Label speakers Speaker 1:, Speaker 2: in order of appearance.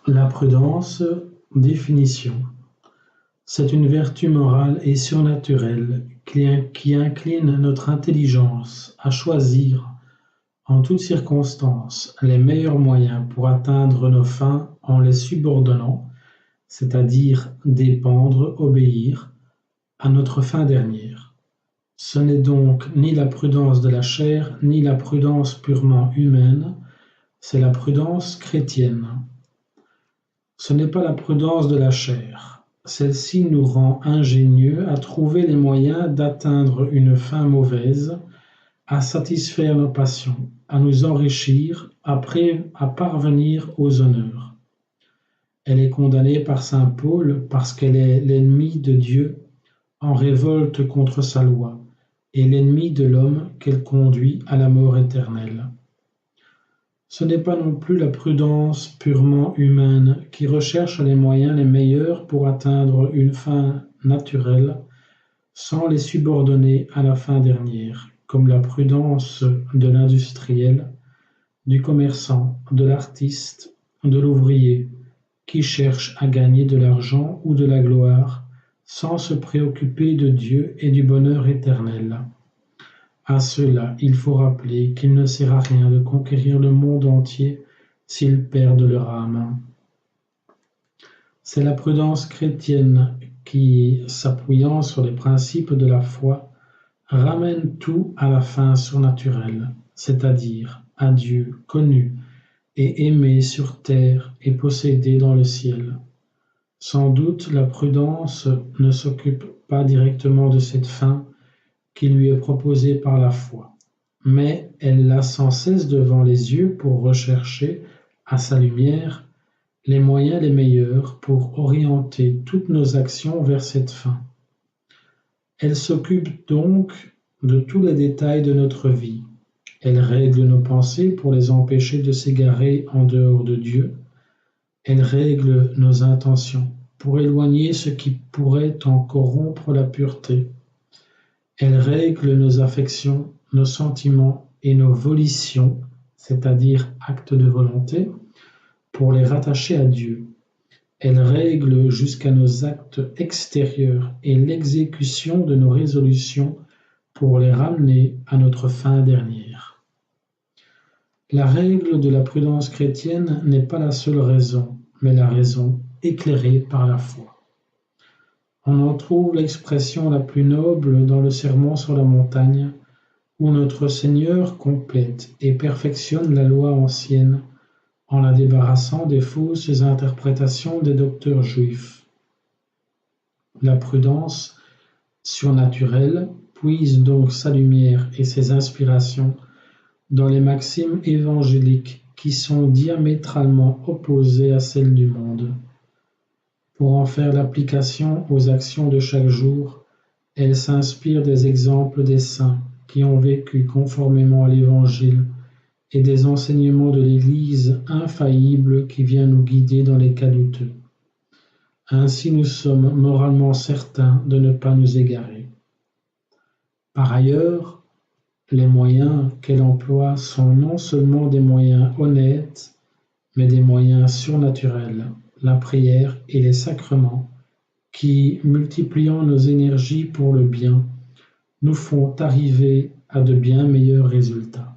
Speaker 1: La prudence, définition. C'est une vertu morale et surnaturelle qui incline notre intelligence à choisir, en toutes circonstances, les meilleurs moyens pour atteindre nos fins en les subordonnant, c'est-à-dire dépendre, obéir, à notre fin dernière. Ce n'est donc ni la prudence de la chair, ni la prudence purement humaine, c'est la prudence chrétienne. Ce n'est pas la prudence de la chair. Celle-ci nous rend ingénieux à trouver les moyens d'atteindre une fin mauvaise, à satisfaire nos passions, à nous enrichir, à parvenir aux honneurs. Elle est condamnée par saint Paul parce qu'elle est l'ennemi de Dieu en révolte contre sa loi et l'ennemi de l'homme qu'elle conduit à la mort éternelle. Ce n'est pas non plus la prudence purement humaine qui recherche les moyens les meilleurs pour atteindre une fin naturelle sans les subordonner à la fin dernière, comme la prudence de l'industriel, du commerçant, de l'artiste, de l'ouvrier, qui cherche à gagner de l'argent ou de la gloire sans se préoccuper de Dieu et du bonheur éternel. À ceux-là, il faut rappeler qu'il ne sert à rien de conquérir le monde entier s'ils perdent leur âme. C'est la prudence chrétienne qui, s'appuyant sur les principes de la foi, ramène tout à la fin surnaturelle, c'est-à-dire à Dieu connu et aimé sur terre et possédé dans le ciel. Sans doute la prudence ne s'occupe pas directement de cette fin qui lui est proposée par la foi, mais elle l'a sans cesse devant les yeux pour rechercher, à sa lumière, les moyens les meilleurs pour orienter toutes nos actions vers cette fin. Elle s'occupe donc de tous les détails de notre vie. Elle règle nos pensées pour les empêcher de s'égarer en dehors de Dieu. Elle règle nos intentions pour éloigner ce qui pourrait en corrompre la pureté. Elle règle nos affections, nos sentiments et nos volitions, c'est-à-dire actes de volonté, pour les rattacher à Dieu. Elle règle jusqu'à nos actes extérieurs et l'exécution de nos résolutions pour les ramener à notre fin dernière. La règle de la prudence chrétienne n'est pas la seule raison, mais la raison éclairée par la foi. On en trouve l'expression la plus noble dans le Sermon sur la montagne, où notre Seigneur complète et perfectionne la loi ancienne en la débarrassant des fausses interprétations des docteurs juifs. La prudence surnaturelle puise donc sa lumière et ses inspirations dans les maximes évangéliques qui sont diamétralement opposées à celles du monde. Pour en faire l'application aux actions de chaque jour, elle s'inspire des exemples des saints qui ont vécu conformément à l'Évangile et des enseignements de l'Église infaillible qui vient nous guider dans les cas douteux. Ainsi nous sommes moralement certains de ne pas nous égarer. Par ailleurs, les moyens qu'elle emploie sont non seulement des moyens honnêtes, mais des moyens surnaturels, la prière et les sacrements, qui, multipliant nos énergies pour le bien, nous font arriver à de bien meilleurs résultats.